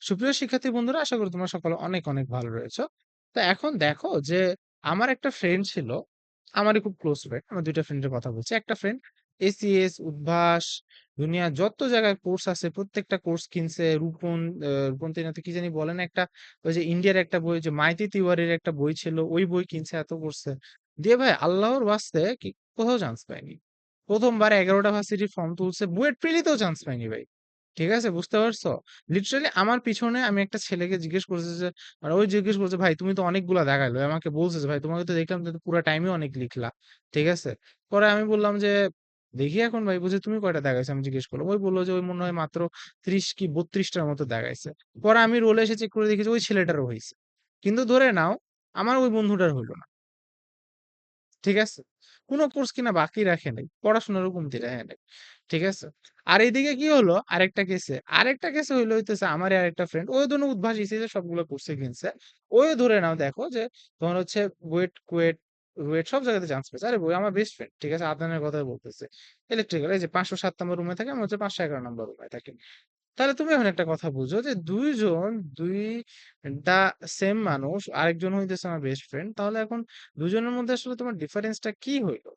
সুপ্রিয় শিক্ষার্থী বন্ধুরা, আশা করি তোমরা সকলে অনেক অনেক ভালো রয়েছো। তো এখন দেখো যে আমার একটা ফ্রেন্ড ছিল, আমারই খুব ক্লোজ ফ্রেন্ড। আমার দুইটা ফ্রেন্ডের কথা বলছি। একটা ফ্রেন্ড এসিএস, উদ্ভাস, দুনিয়া যত জায়গায় কোর্স আছে প্রত্যেকটা কোর্স কিনছে। রূপন তিনাতে কি জানি বলেন একটা, ওই যে ইন্ডিয়ার একটা বই, যে মাইতি তিওয়ারির একটা বই ছিল, ওই বই কিনছে, এত করছে। দিয়ে ভাই আল্লাহর ওয়াস্তে কি কোথাও চান্স পায়নি। প্রথমবার 11টা ভার্সিটির ফর্ম তুলছে, বুয়েট প্রিলিতেও চান্স পায়নি ভাই। ঠিক আছে, বুঝতে পারছো? লিটারালি আমার পিছনে আমি একটা ছেলেকে জিজ্ঞেস করছি যে, মানে ওই জিজ্ঞেস করছে, ভাই তুমি তো অনেকগুলা দেখাইলো, আমাকে বলছে যে ভাই তোমাকে তো দেখলাম তুমি তো পুরো টাইমে অনেক লিখলা। ঠিক আছে, পরে আমি বললাম যে দেখি এখন ভাই, বুঝে তুমি কয়টা দেখাইছো আমি জিজ্ঞেস করলাম। ওই বললো যে ওই মনে হয় মাত্র 30 কি 32টার মতো দেখাইছে। পরে আমি রোলে এসে চেক করে দেখি যে ওই ছেলেটারও হয়েছে, কিন্তু ধরে নাও আমার ওই বন্ধুটার হইলো না। ঠিক আছে? কোন কোর্স কিনা বাকি রাখে নাই। পড়াশোনারও কমতি রাখে নাই। ঠিক আছে? আর এইদিকে কি হলো, আরেকটা কেসে হইতেছে আমারই আরেকটা ফ্রেন্ড। ওই জন্য উদ্ভাস ইসিসি সবগুলো কোর্সে কিনছে। ওই ধরে নাও দেখো যে তোমার হচ্ছে বুয়েট, কুয়েট, রুয়েট সব জায়গাতে চান্স পেয়েছে। আরে বই আমার বেস্ট ফ্রেন্ড। ঠিক আছে? আদনানের কথাই বলতেছে। ইলেকট্রিক্যাল, এই যে 507 নম্বর রুমে থাকে, আমি হচ্ছে 511 নম্বর রুমে থাকি। তাহলে তুমি এখন একটা কথা বুঝো যে দুইটা সেম মানুষ, আরেকজন হইতেছে আমার বেস্ট ফ্রেন্ড, তাহলে এখন দুজনের মধ্যে আসলে তোমার ডিফারেন্সটা কি হইলো?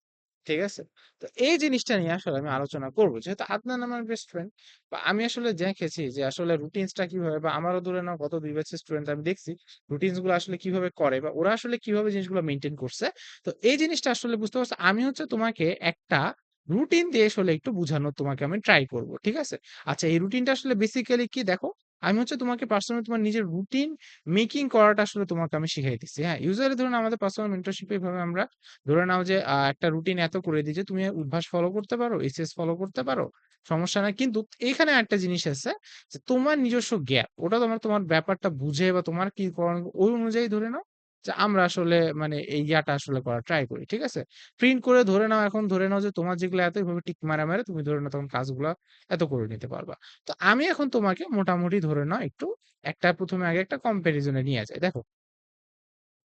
ঠিক আছে, তো এই জিনিসটা নিয়ে আসলে আমি আলোচনা করবো, যেহেতু আদনান আমার বেস্ট ফ্রেন্ড, বা আমি আসলে দেখেছি যে আসলে রুটিনসটা কিভাবে, বা আমারও ধরে নাও গত 2 ব্যাচের স্টুডেন্ট, আমি দেখছি রুটিনস গুলো আসলে কিভাবে করে, বা ওরা আসলে কিভাবে জিনিসগুলো মেনটেন করছে। তো এই জিনিসটা আসলে বুঝতে পারছো, আমি হচ্ছে তোমাকে একটা রুটিন দিয়ে আসলে একটু বুঝানোর তোমাকে আমি ট্রাই করব। ঠিক আছে? আচ্ছা, এই রুটিনটা আসলে বেসিক্যালি কি দেখো, আমি হচ্ছে তোমাকে পার্সোনালি তোমার নিজের রুটিন মেকিং করাটা আসলে তোমাকে আমি শিখাইতেছি। হ্যাঁ, ইউজুয়ালি ধরুন আমাদের পার্সোনাল মেন্টরশিপে এভাবে আমরা ধরে নাও যে একটা রুটিন এত করে দিই যে তুমি উদ্ভাস ফলো করতে পারো, এসএস ফলো করতে পারো, সমস্যা নাই। কিন্তু এখানে একটা জিনিস আছে যে তোমার নিজস্ব গ্যাপ, ওটা তোমার তোমার ব্যাপারটা বুঝে বা তোমার কি করানো ওই অনুযায়ী ধরে নাও যে আমরা আসলে মানে এই ইয়াটা আসলে করা ট্রাই করি। ঠিক আছে? প্রিন্ট করে ধরে নাও, এখন ধরে নাও যে তোমার যেগুলো এত এইভাবে টিক মারা মারে তুমি ধরে নাও তখন কাজগুলা এত করে নিতে পারবা। তো আমি এখন তোমাকে মোটামুটি ধরে নাও একটু একটা প্রথমে আগে একটা কম্পারিজনে নিয়ে যাই। দেখো,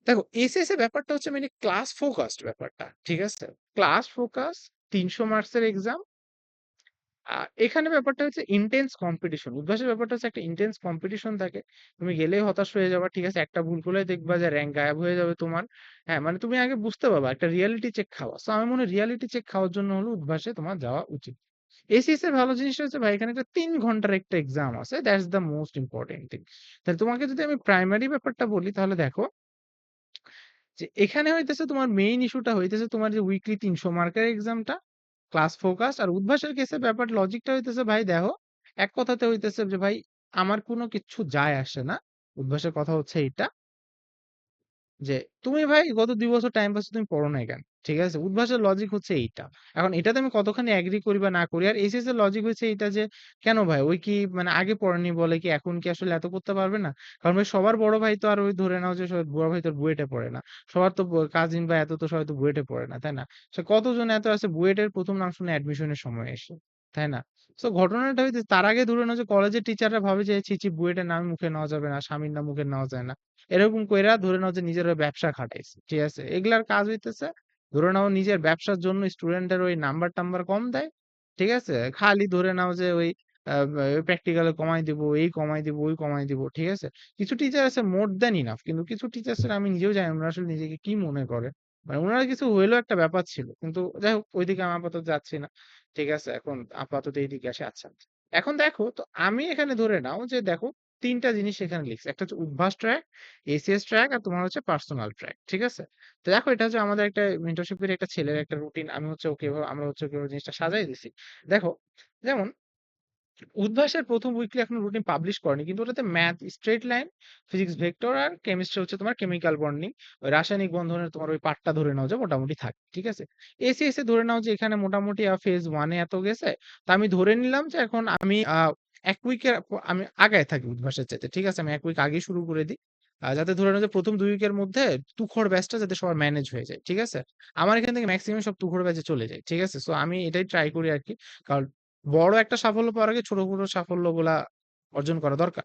দেখো এসএস এর ব্যাপারটা হচ্ছে মানে ক্লাস ফোকাসড ব্যাপারটা। ঠিক আছে? ক্লাস ফোকাস, 300 মার্কসের এক্সাম। এখানে ব্যাপারটা হচ্ছে ইন্টেন্স কম্পিটিশন। উদ্ভাসের ব্যাপারটা হচ্ছে একটা ইন্টেন্স কম্পিটিশন থাকে। তুমি গেলেই হতাশ হয়ে যাবা। ঠিক আছে? একটা ভুল করলেই দেখবা যে র‍্যাংক গায়েব হয়ে যাবে তোমার। হ্যাঁ, মানে তুমি আগে বুঝতে পারবা একটা রিয়ালিটি চেক খাওয়া। সো আমি মনে হয় রিয়ালিটি চেক খাওয়ার জন্য হলো উদ্ভাসে তোমার যাওয়া উচিত। এসিএস এর ভালো জিনিসটা হচ্ছে ভাই, এখানে একটা ৩ ঘন্টার একটা এক্সাম আছে। That's the most important thing. তাহলে তোমাকে যদি আমি প্রাইমারি ব্যাপারটা বলি, তাহলে দেখো যে এখানে হইতেছে তোমার মেইন ইস্যুটা হইতেছে তোমার যে উইকলি ৩০০ মার্কের এক্সামটা, ক্লাস ফোকাস। আর উদ্ভাসের কেসে ব্যাপার লজিকটা হইতেছে ভাই দেখো, এক কথাতে হইতেছে যে ভাই আমার কোনো কিচ্ছু যায় আসে না। উদ্ভাসের কথা হচ্ছে এইটা যে তুমি ভাই গত ২ বছর টাইম পাচ্ছ, তুমি পড়ো নাই কেন? ঠিক আছে? উদ্ভাসের লজিক হচ্ছে এইটা। এখন এটাতে আমি কতখানি এগ্রি করি বা না করি। আর এইচএস এর লজিক হচ্ছে এইটা যে কেন ভাই ওই কি মানে আগে পড়েনি বলে কি এখন কি আসলে এত করতে পারবে না? কারণ ভাই সবার বড় ভাই তো আর ওই ধরে নাও যে বড় ভাই তো আর বুয়েটে পড়ে না। সবার তো কাজিন বা এত তো সবাই তো বুয়েটে পড়ে না, তাই না? সে কতজন এত আছে বুয়েটের ১ম নাম শুনে অ্যাডমিশনের সময় এসে, তাই না? সো ঘটনাটা হইছে তার আগে ধরে নাও যে কলেজের টিচাররা ভাবে যে ছি, ছি বুয়েটের নাম মুখে নেওয়া যাবে না, স্বামীর নাম মুখে নেওয়া যায় না। এরকম কইরা ধরে নাও যে নিজের ওই ব্যবসা খাটাইছে। ঠিক আছে? এগুলার কাজ হইতেছে ধরে নাও নিজের ব্যবসার জন্য স্টুডেন্টের ওই নাম্বার-টাম্বার কম দেয়। ঠিক আছে? খালি ধরে নাও যে ওই প্র্যাকটিক্যালে কমায় দিব, এই কমায় দিব, ওই কমায় দিব। ঠিক আছে? কিছু টিচার আছে মোর দ্যান ইনাফ। কিন্তু কিছু টিচার্সরা আমি নিজেও জানি না উনারা আসলে নিজেকে কি মনে করে। মানে উনারা কিছু হইলেও একটা ব্যাপার ছিল। কিন্তু যাই হোক ওইদিকে আমি আপাতত যাচ্ছি না। ঠিক আছে? এখন আপাতত এইদিকে আসি। আচ্ছা। এখন দেখো তো আমি এখানে ধরে নাও যে দেখো ৩ টা জিনিস এখানে লিখছি। একটা হচ্ছে উদ্ভাস ট্র্যাক, এসিএস ট্র্যাক আর তোমার হচ্ছে পার্সোনাল ট্র্যাক। ঠিক আছে? তো দেখো এটা হচ্ছে আমাদের একটা মেন্টরশিপের একটা ছেলের একটা রুটিন। আমি হচ্ছে ওকে এভাবে আমরা হচ্ছে ওকে এভাবে জিনিসটা সাজাই দিছি। দেখো, যেমন উদ্ভাসের ১ম উইকলি এখনো রুটিন পাবলিশ করেনি। কিন্তু ওটাতে math straight line, physics vector আর কেমিস্ট্রি হচ্ছে তোমার কেমিক্যাল বন্ডিং। ওই রাসায়নিক বন্ধনের তোমার ওই পার্টটা ধরে নাও যে মোটামুটি থাকে। ঠিক আছে? এসিএস এ ধরে নাও যে এখানে মোটামুটি ফেজ 1 এ এত গেছে। তো আমি ধরে নিলাম যে এখন আমি ১ উইকের আমি আগায় থাকি উদ্ভাসের চাইতে। ঠিক আছে? আমি ১ উইক আগেই শুরু করে দিই। যাতে ধরে নাও যে ১ম ২ উইকের মধ্যে তুখোড় ব্যাচটা যাতে সবার ম্যানেজ হয়ে যায়। ঠিক আছে? আমার এখান থেকে মেক্সিমাম সব তুখোড় ব্যাচে চলে যায়। ঠিক আছে? সো আমি এটাই ট্রাই করি আরকি। কারণ বড় একটা সাফল্য পাওয়ার আগে ছোট, ছোট সাফল্যগুলা অর্জন করা দরকার।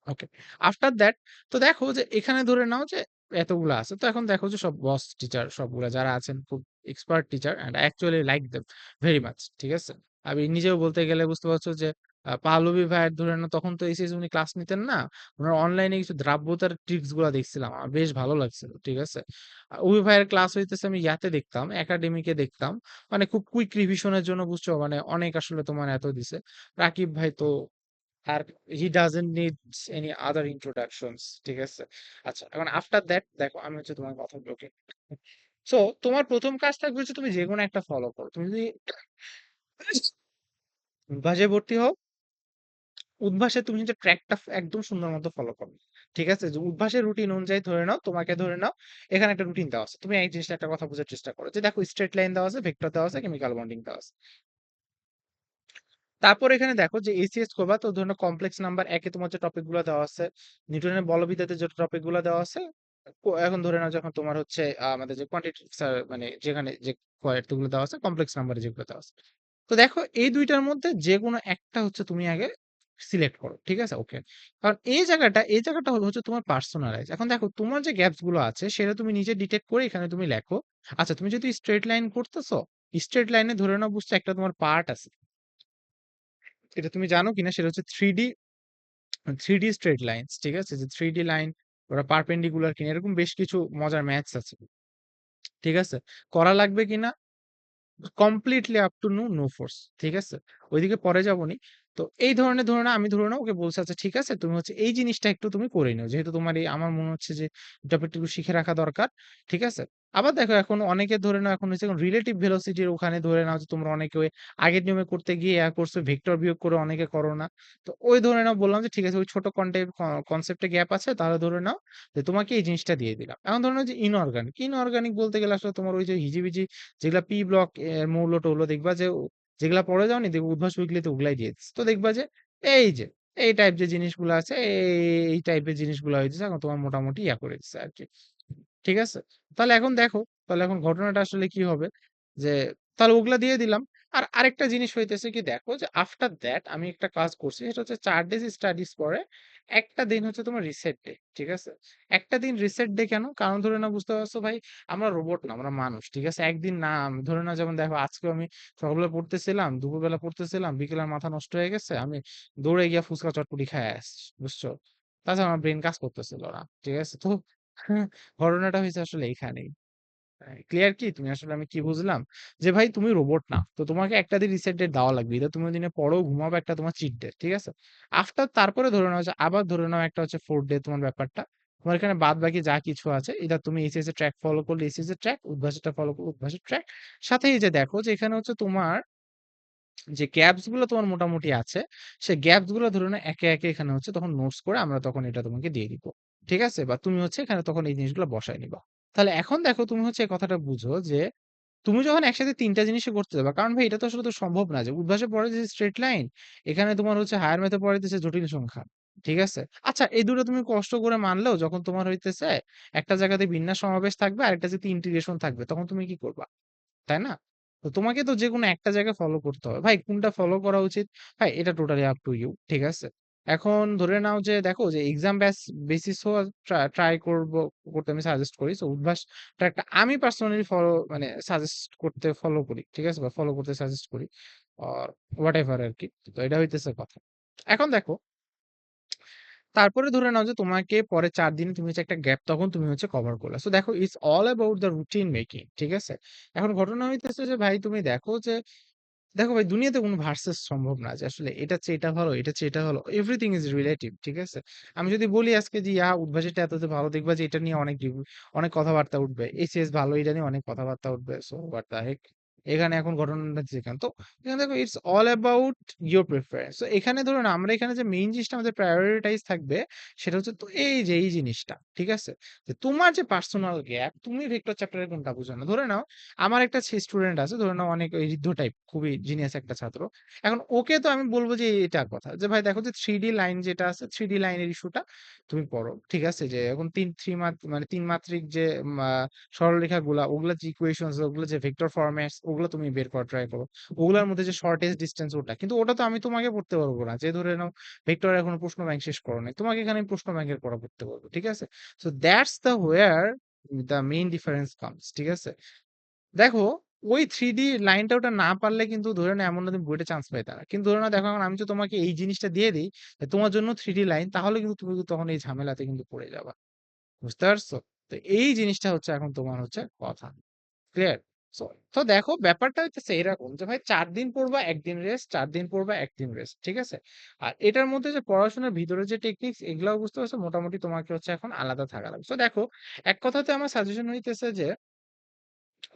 ওকে। আফটার দ্যাট তো দেখো যে এখানে ধরে নাও যে এতগুলা আছে। তো এখন দেখো যে সব বস টিচার সবগুলা যারা আছেন খুব expert teacher, and I actually like them very much. ঠিক আছে? আমি নিজেও বলতে গেলে বুঝতে পারছো যে পাহলবী ভাইয়ের ধরে নাও তখন তো এইচএস উনি ক্লাস নিতেন না। উনার অনলাইনে কিছু দ্রাব্যতার ট্রিক্স গুলা দেখছিলাম। আমার বেশ ভালো লাগছিল। ঠিক আছে? অভি ভাইয়ের ক্লাস হইতেছে আমি ইয়াতে দেখতাম, একাডেমিকে দেখতাম। মানে খুব কুইক রিভিশনের জন্য বুঝছো মানে অনেক আসলে তোমার এত দিছে। রাকিব ভাই তো আর he doesn't need any other introductions. ঠিক আছে? আচ্ছা এখন আফটার দ্যাট দেখো আমি হচ্ছে তোমার কথা ওকে। সো তোমার প্রথম কাজ থাকবে হচ্ছে তুমি যেকোনো একটা ফলো করো। তুমি যদি বাজে ভর্তি হও, উদ্ভাসে তুমি যে ট্র্যাকটা একদম সুন্দর মতো ফলো করো। ঠিক আছে? যে উদ্ভাসের রুটিন অনুযায়ী ধরে নাও, তোমাকে ধরে নাও এখানে একটা রুটিন দেওয়া আছে। তুমি এই জিনিসটা একটা কথা বোঝার চেষ্টা করো যে দেখো স্ট্রেট লাইন দেওয়া আছে, ভেক্টর দেওয়া আছে, কেমিক্যাল বন্ডিং দেওয়া আছে। তারপর এখানে দেখো যে এসিএস করবা তো ধরো কমপ্লেক্স নাম্বার একে তোমার যে টপিক গুলো দেওয়া আছে, নিউটনের বলবিদ্যাতে যে টপিক গুলো দেওয়া আছে, এখন ধরে নাও যখন তোমার হচ্ছে আমাদের যে কোয়ান্টিটি মানে যেখানে যে কয়েকগুলো দেওয়া আছে কমপ্লেক্স নাম্বারে যেগুলো দেওয়া আছে। তো দেখো এই দুইটার মধ্যে যে কোনো একটা হচ্ছে তুমি আগে সিলেক্ট করো। ঠিক আছে? ওকে। কারণ এই জায়গাটা হলো হচ্ছে তোমার পার্সোনালাইজ। এখন দেখো তোমার যে গ্যাপস গুলো আছে সেটা তুমি নিজে ডিটেক্ট করে এখানে তুমি লেখো। আচ্ছা তুমি যদি স্ট্রেট লাইন করতেছো, স্ট্রেট লাইনে ধরে নাও বুঝছো একটা তোমার পার্ট আছে। এটা তুমি জানো কিনা সেটা হচ্ছে থ্রি ডি স্ট্রেট লাইনস। ঠিক আছে? যে থ্রি ডি লাইন ওরা পারপেন্ডিকুলার কিনা এরকম বেশ কিছু মজার ম্যাথস আছে। ঠিক আছে? করা লাগবে কিনা completely up to know force. ঠিক আছে? ওইদিকে পরে যাবনি। তো এই ধরনের ধরে নাও আমি ধরে নাও ওকে বলছে আচ্ছা ঠিক আছে তুমি হচ্ছে এই জিনিসটা একটু তুমি করে নিও যেহেতু তোমার এই আমার মনে হচ্ছে যে টপিকটা একটু শিখে রাখা দরকার। ঠিক আছে? আবার দেখো এখন অনেকে ধরে নাও এখন হচ্ছে রিলেটিভ ভেলোসিটির ওখানে ধরে নাও যে তোমরা অনেকে ওই আগের নিয়মে করতে গিয়ে করছো ভেক্টর বিয়োগ করে অনেকে করো না। তো ওই ধরে নাও বললাম যে ঠিক আছে ওই ছোট কনসেপ্টে গ্যাপ আছে তাহলে ধরে নাও যে তোমাকে এই জিনিসটা দিয়ে দিলাম। এখন ধরে নাও যে ইনঅর্গানিক বলতে গেলে আসলে তোমার ওই যে হিজিবিজি যেগুলা পি ব্লক এর মৌল টৌল দেখবা যে যেগুলা পড়ে যাওনি দেখবে উদ্ভাস উইকলিতে ওগুলাই দিয়ে দিচ্ছে। তো দেখবা যে এই যে এই টাইপ যে জিনিসগুলো আছে এই টাইপের জিনিসগুলো হইতেছে এখন তোমার মোটামুটি ইয়া করে দিচ্ছে আর কি। ঠিক আছে? তাহলে এখন দেখো, তাহলে এখন ঘটনাটা আসলে কি হবে? যে তাহলে ওগুলা দিয়ে দিলাম। আর আরেকটা জিনিস হইতেছে কি দেখো যে আফটার দ্যাট আমি একটা কাজ করছি সেটা হচ্ছে ৪ ডেজ স্টাডিজ পরে একটা দিন হচ্ছে তোমার রিসেট ডে। ঠিক আছে? একটা দিন রিসেট ডে কেন? কারণ ধরে নাও বুঝতে পারছো ভাই আমরা রোবট না, আমরা মানুষ। ঠিক আছে? একদিন না ধরে নাও যেমন দেখো আজকেও আমি সকালবেলা পড়তেছিলাম, দুপুরবেলা পড়তেছিলাম, বিকেলে আমার মাথা নষ্ট হয়ে গেছে। আমি দৌড়ে গিয়া ফুচকা চটপটি খাইয়া আসছি। বুঝছো? তাছাড়া আমার ব্রেন কাজ করতেছিল না। ঠিক আছে? তো ঘটনাটা হয়েছে আসলে এইখানেই। ক্লিয়ার কি? তুমি আসলে আমি কি বুঝলাম? যে ভাই তুমি রোবট না। তো তোমাকে একটা দিন রিসেট ডেট দেওয়া লাগবে। এটা তুমি ওইদিনে পড়ো, ঘুমাবে একটা তোমার চিট ডে। ঠিক আছে? আফটার তারপরে ধরে নাও যে আবার ধরে নাও একটা হচ্ছে 4 ডে তোমার ব্যাপারটা। তোমার এখানে বাদ বাকি যা কিছু আছে এটা তুমি এসএস এর ট্র্যাক ফলো করলে এসএস এর ট্র্যাক, উদ্ভাসেরটা ফলো করলে উদ্ভাসের ট্র্যাক। সাথে এই যে দেখো যে এখানে হচ্ছে তোমার যে গ্যাপস গুলো তোমার মোটামুটি আছে, সে গ্যাপস গুলো ধরে নাও একে, একে এখানে হচ্ছে তখন নোটস করে আমরা তখন এটা তোমাকে দিয়ে দিব। ঠিক আছে? বা তুমি হচ্ছে এখানে তখন এই জিনিসগুলো বসায় নিবা। তাহলে এখন দেখো তুমি হচ্ছে এই কথাটা বুঝো যে তুমি যখন একসাথে ৩ টা জিনিসই করতে যাবা, কারণ ভাই এটা তো আসলে তো সম্ভব না যে উদ্ভাসে পড়াইতেছে স্ট্রেইট লাইন, এখানে তোমার হচ্ছে হায়ার ম্যাথে পড়াইতেছে জটিল সংখ্যা। ঠিক আছে? আচ্ছা এই দুটো তুমি কষ্ট করে মানলেও যখন তোমার হইতেছে একটা জায়গাতে বিন্যাস সমাবেশ থাকবে, আরেকটা জায়গাতে ইন্টিগ্রেশন থাকবে, তখন তুমি কি করবা? তাই না? তো তোমাকে তো যেকোনো একটা জায়গা ফলো করতে হবে। ভাই কোনটা ফলো করা উচিত? ভাই এটা টোটালি আপ টু ইউ। ঠিক আছে? এখন ধরে নাও যে দেখো যে এক্সাম বেসিস হওয়া করতে আমি সাজেস্ট করি। সো উদ্ভাসটা একটা আমি পার্সোনালি মানে সাজেস্ট করতে ফলো করি। ঠিক আছে? বা ফলো করতে সাজেস্ট করি। অর হোয়াটএভার আরকি। তো এটা হইতেছে কথা। এখন দেখো তারপরে ধরে নাও যে তোমাকে পরে ৪ দিনে তুমি হচ্ছে একটা গ্যাপ তখন তুমি হচ্ছে কভার করলা। সো দেখো it's all about the routine making. ঠিক আছে? এখন ঘটনা হইতেছে যে ভাই তুমি দেখো যে দেখো ভাই দুনিয়াতে কোনো ভার্সেস সম্ভব না যে আসলে এটা চেয়ে এটা ভালো, এটা চেয়ে এটা ভালো। Everything is relative. ঠিক আছে? আমি যদি বলি আজকে যে উদ্ভাসীটা এততে ভালো দেখবা যে এটা নিয়ে অনেক কথাবার্তা উঠবে। এসিএস ভালো এটা নিয়ে অনেক কথাবার্তা উঠবে। সো হোয়াট দ্য হেক? এখানে এখন ঘটনাটা যেখানে তো এখানে দেখো it's all about your preference. তো এখানে ধরুন আমরা এখানে যে মেইন জিনিসটা আমাদের প্রায়োরিটাইজ থাকবে সেটা হচ্ছে তো এই যে এই জিনিসটা। ঠিক আছে? যে তোমার যে পার্সোনাল গ্যাপ তুমি ভেক্টর চ্যাপ্টারে কোনটা বুঝো না। ধরে নাও আমার একটা স্টুডেন্ট আছে ধরে নাও অনেক ওই ঋদ্ধ টাইপ খুবই জিনিয়াস একটা ছাত্র। এখন ওকে তো আমি বলবো যে এটার কথা যে ভাই দেখো যে থ্রি ডি লাইন যেটা আছে থ্রি ডি লাইনের ইস্যুটা তুমি পড়ো। ঠিক আছে? যে এখন মানে ৩ মাত্রিক যে সরলরেখা গুলা ওগুলা যে ইকুয়েশনস ওগুলো যে ভেক্টর ফরম্যাটস ওগুলো তুমি বের করা ট্রাই করো। ওগুলোর মধ্যে যে শর্টেস্ট ডিস্টেন্স ওটা কিন্তু ওটা তো আমি তোমাকে পড়তে পারবো না। যে ধরে নাও ভেক্টর এখনো প্রশ্ন ব্যাংক শেষ করো নাই, তোমাকে এখানে আমি প্রশ্ন ব্যাংকের পড়া পড়তে পারবো। ঠিক আছে? So that's the where the main difference comes. ঠিক আছে? দেখো ওই 3D লাইনটা ওটা না পারলে কিন্তু ধরে নাও এমন না তুমি বুয়েটে চান্স পাইতা না। কিন্তু ধরে নাও দেখো এখন আমি তো তোমাকে এই জিনিসটা দিয়ে দেই যে তোমার জন্য 3D লাইন, তাহলে কিন্তু তুমি কিন্তু তখন এই ঝামেলাতে কিন্তু পড়ে যাবা। বুঝতে পারছো? তো এই জিনিসটা হচ্ছে এখন তোমার হচ্ছে কথা। ক্লিয়ার? সো তো দেখো ব্যাপারটা হইতেছে এরকম যে ভাই ৪ দিন পড়বা ১ দিন রেস্ট, ৪ দিন পড়বা ১ দিন রেস্ট। ঠিক আছে? আর এটার মধ্যে যে পড়াশোনার ভিতরে যে টেকনিকস এগুলাও বুঝতে পারছো, মোটামুটি তোমাকে হচ্ছে এখন আলাদা থাকা লাগবে। সো দেখো, এক কথাতে আমার সাজেশন হইতেছে যে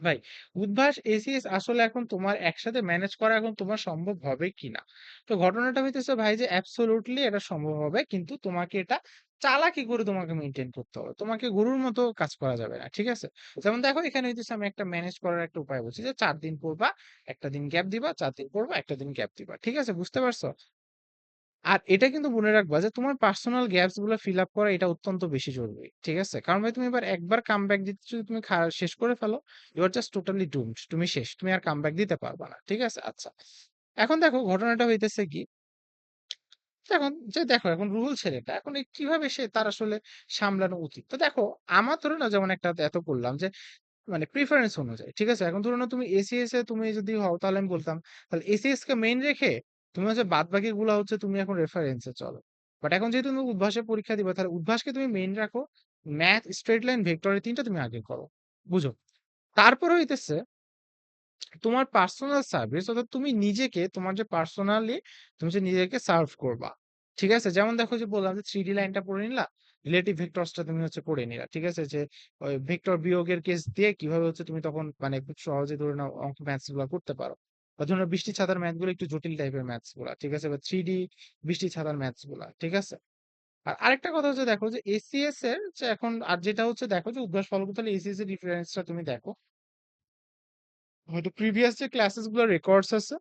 ভাই উদ্ভাস এসিএস আসলে এখন তোমার একসাথে ম্যানেজ করা এখন তোমার সম্ভব হবে কিনা। তো ঘটনাটা হইতেছে ভাই যে অ্যাবসোলুটলি এটা সম্ভব হবে, কিন্তু তোমাকে এটা চালাকি করে তোমাকে মেনটেন করতে হবে, তোমাকে গরুর মতো কাজ করা যাবে না। ঠিক আছে? যেমন দেখো এখানে হইতেছে আমি একটা ম্যানেজ করার একটা উপায় বলছি যে ৪ দিন পড়বা, একটা দিন গ্যাপ দিবা, ৪ দিন পড়বা, একটা দিন গ্যাপ দিবা। ঠিক আছে? বুঝতে পারছো? আর এটা কিন্তু মনে রাখবা যে তোমার পার্সোনাল গ্যাপস গুলো ফিল আপ করা এটা অত্যন্ত বেশি জরুরি। ঠিক আছে? কারণ ভাই তুমি এবার একবার কামব্যাক দিতে যদি তুমি শেষ করে ফেলো, you are just totally doomed. তুমি শেষ, তুমি আর কামব্যাক দিতে পারবা না। ঠিক আছে? আচ্ছা, এখন দেখো ঘটনাটা হইতেছে কি, এখন যে দেখো এখন রুহুল ছেলেটা এখন কিভাবে সে তার আসলে সামলানো উচিত। তো দেখো আমার ধরে না যেমন একটা এত করলাম যে মানে প্রিফারেন্স অনুযায়ী। ঠিক আছে? এখন ধরে নাও তুমি এসিএস এ তুমি যদি হও তাহলে আমি বলতাম তাহলে এসিএস কে মেইন রেখে তুমি হচ্ছে বাদবাকি গুলা হচ্ছে তুমি এখন রেফারেন্সে চলো। বাট এখন যেহেতু তুমি উদ্ভাসে পরীক্ষা দিবা তাহলে উদ্ভাসকে তুমি মেইন রাখো। ম্যাথ, স্ট্রেট লাইন, ভেক্টর এই ৩ টা তুমি আগে করো। বুঝো? তারপরে হইতেছে তোমার পার্সোনাল সার্ভিস, অর্থাৎ তুমি নিজেকে তোমার যে পার্সোনালি তুমি যে নিজেকে সার্ভ করবা। ঠিক আছে? যেমন দেখো যে বললাম যে 3D লাইনটা পড়ে নিলা, রিলেটিভ ভেক্টরসটা তুমি হচ্ছে পড়ে নিলা। ঠিক আছে? যে ওই ভেক্টর বিয়োগের কেস দিয়ে কিভাবে হচ্ছে তুমি তখন মানে খুব সহজে ধরে নাও অঙ্ক ম্যাথস গুলা করতে পারো। বা ধরে নাও বৃষ্টি ছাতার ম্যাথ গুলো একটু জটিল টাইপের ম্যাথস গুলা। ঠিক আছে? বা 3D বৃষ্টি ছাতার ম্যাথস গুলা। ঠিক আছে? আর আরেকটা কথা হচ্ছে দেখো যে এসিএস এর যে এখন আর যেটা হচ্ছে দেখো যে উদ্ভাস ফলো করতে হলে এসিএস এর রেফারেন্সটা তুমি দেখো। হয়তো প্রিভিয়াস যে ক্লাসেস গুলো রেকর্ডস আছে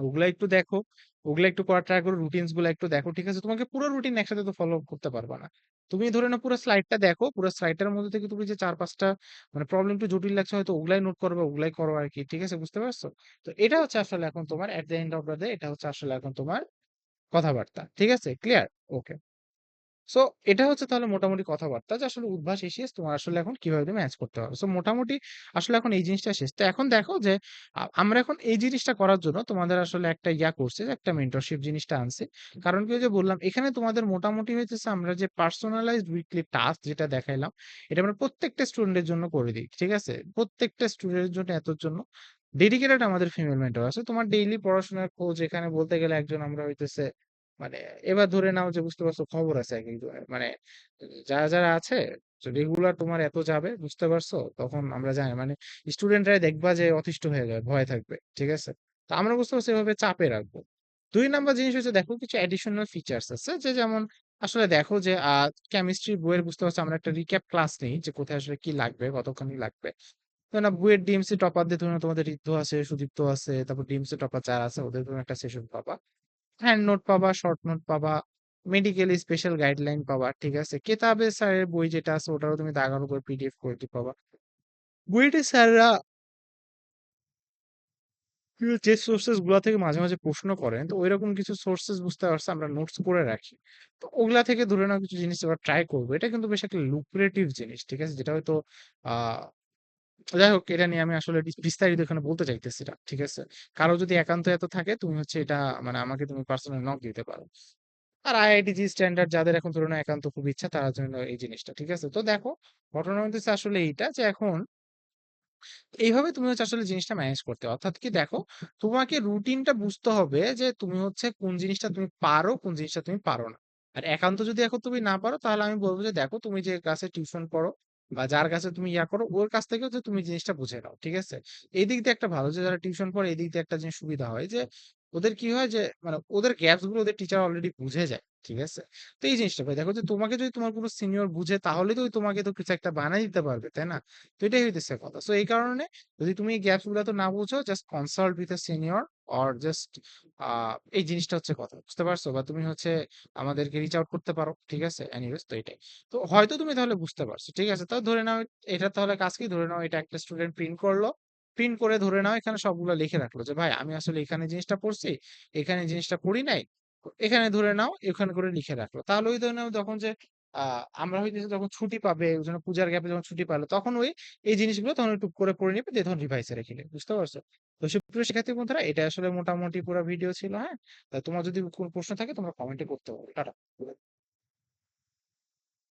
ওগুলা একটু দেখো, ওগুলা একটু করার ট্রাই করো, রুটিনস গুলা একটু দেখো। ঠিক আছে? তোমাকে পুরো রুটিন একসাথে তো ফলো করতে পারবা না। তুমি ধরে নাও পুরো স্লাইডটা দেখো, পুরো স্লাইডটার মধ্যে থেকে তুমি যে ৪-৫ টা মানে প্রবলেম একটু জটিল লাগছে হয়তো ওগুলাই নোট করবে, ওগুলাই করো আরকি। ঠিক আছে? বুঝতে পারছো? তো এটা হচ্ছে আসলে এখন তোমার at the end of the day এটা হচ্ছে আসলে এখন তোমার কথাবার্তা। ঠিক আছে? ক্লিয়ার? ওকে। সো এটা হচ্ছে তাহলে মোটামুটি কথাবার্তা যে আসলে উদ্ভাস এসিএস তোমার আসলে এখন কিভাবে তুমি ম্যাচ করতে হবে। সো মোটামুটি আসলে এখন এই জিনিসটা শেষ। তো এখন দেখো যে আমরা এখন এই জিনিসটা করার জন্য তোমাদের আসলে একটা করছে যে একটা মেন্টরশিপ জিনিসটা আনছি। কারণ কি, ওই যে বললাম এখানে তোমাদের মোটামুটি হইতেছে আমরা যে পার্সোনালাইজড উইকলি টাস্ক যেটা দেখাইলাম এটা আমরা প্রত্যেকটা স্টুডেন্টের জন্য করে দিই। ঠিক আছে? প্রত্যেকটা স্টুডেন্টের জন্য এতর জন্য ডেডিকেটেড আমাদের ফিমেল মেন্টর আছে। তোমার ডেইলি পড়াশোনার খোঁজ এখানে বলতে গেলে একজন আমরা হইতেছে মানে এবার ধরে নাও যে বুঝতে পারছো খবর আছে এক একজনের মানে যারা আছে রেগুলার তোমার এত যাবে বুঝতে পারছো, তখন আমরা জানি মানে স্টুডেন্টরাই দেখবা যে অতিষ্ঠ হয়ে যাবে, ভয় থাকবে। ঠিক আছে? তো আমরা বুঝতে পারছি এভাবে চাপে রাখবো। ২ নাম্বার জিনিস হচ্ছে দেখো কিছু অ্যাডিশনাল ফিচার্স আছে যে যেমন আসলে দেখো যে কেমিস্ট্রি বইয়ের বুঝতে পারছো আমরা একটা রিক্যাপ ক্লাস নেই যে কোথায় আসলে কি লাগবে কতক্ষণ লাগবে। তো না বুয়েট ডিএমসি টপারদের ধরুন তোমাদের ঋদ্ধ আছে, সুদীপ্ত আছে, তারপর ডিএমসি টপার যারা আছে ওদের ধরুন একটা সেশন পাবা, হ্যান্ড নোট পাবা, শর্ট নোট পাবা, মেডিকেল স্পেশাল গাইডলাইন পাবা। ঠিক আছে? কেতাবে স্যারের বই যেটা আছে ওটারও তুমি দাগানো করে পিডিএফ করে পাবা। বুয়েটের স্যাররা যে সোর্সেস গুলা থেকে মাঝে মাঝে প্রশ্ন করেন, তো ওইরকম কিছু সোর্সেস বুঝতে পারছে আমরা নোটস করে রাখি। তো ওগুলা থেকে ধরে নাও কিছু জিনিস এবার ট্রাই করবো। এটা কিন্তু বেশ একটা লুক্রেটিভ জিনিস। ঠিক আছে? যেটা হয়তো আহ যাই হোক এটা নিয়ে আমি আসলে বিস্তারিত এখানে বলতে চাইতেছি না। ঠিক আছে? কারো যদি একান্ত এত থাকে তুমি হচ্ছে এটা মানে আমাকে তুমি পার্সোনাল নক দিতে পারো। আর আইআইটিজি স্ট্যান্ডার্ড যাদের এখন ধরে নাও একান্ত খুব ইচ্ছা তার জন্য এই জিনিসটা। ঠিক আছে? তো দেখো ঘটনা হইতেছে আসলে এইটা যে এখন এইভাবে তুমি হচ্ছে আসলে জিনিসটা ম্যানেজ করতে হবে। অর্থাৎ কি দেখো, তোমাকে রুটিনটা বুঝতে হবে যে তুমি হচ্ছে কোন জিনিসটা তুমি পারো, কোন জিনিসটা তুমি পারো না। আর একান্ত যদি এখন তুমি না পারো তাহলে আমি বলবো যে দেখো তুমি যে কাছে টিউশন পড়ো বা যার কাছে তুমি করো ওর কাছ থেকে হচ্ছে তুমি জিনিসটা বুঝে নাও। ঠিক আছে? এই দিক দিয়ে একটা ভালো যে যারা টিউশন পড়ে এই দিক দিয়ে একটা জিনিস সুবিধা হয় যে ওদের কি হয় যে মানে ওদের গ্যাপস গুলো ওদের টিচার অলরেডি বুঝে যায়। ঠিক আছে? তো এই জিনিসটা ভাই দেখো যে তোমাকে যদি তোমার কোনো সিনিয়র বুঝে তাহলে তো ওই তোমাকে তো কিছু একটা বানাই দিতে পারবে, তাই না? তো এটাই হইতেছে কথা। সো এই কারণে যদি তুমি এই গ্যাপস গুলো তো না বুঝো just consult with a senior or just এই জিনিসটা হচ্ছে কথা। বুঝতে পারছো? বা তুমি হচ্ছে আমাদেরকে রিচ আউট করতে পারো। ঠিক আছে? এনিওয়েজ তো এটাই। তো হয়তো তুমি তাহলে বুঝতে পারছো। ঠিক আছে? তো ধরে নাও এটা তাহলে কাজ কি, ধরে নাও এটা একটা স্টুডেন্ট প্রিন্ট করলো। প্রিন্ট করে ধরে নাও এখানে সবগুলো লিখে রাখলো যে ভাই আমি আসলে এখানে জিনিসটা পড়ছি, এখানে জিনিসটা পড়ি নাই। এখানে ধরে নাও এখানে করে লিখে রাখলো। তাহলে ওই ধরে নাও তখন যে আ আমরা হইতেছে যখন ছুটি পাবে, ওই জন্য পূজার গ্যাপে যখন ছুটি পাইলো, তখন ওই এই জিনিসগুলো তখন একটু করে পড়ে নিবে, দিয়ে তখন রিভাইজে রেখে দিবে। বুঝতে পারছো? তো সুপ্রিয় শিক্ষার্থী বন্ধুরা, এটা আসলে মোটামুটি পুরা ভিডিও ছিল, হ্যাঁ? তোমার যদি কোনো প্রশ্ন থাকে তোমরা কমেন্টে করতে পারো। টাটা।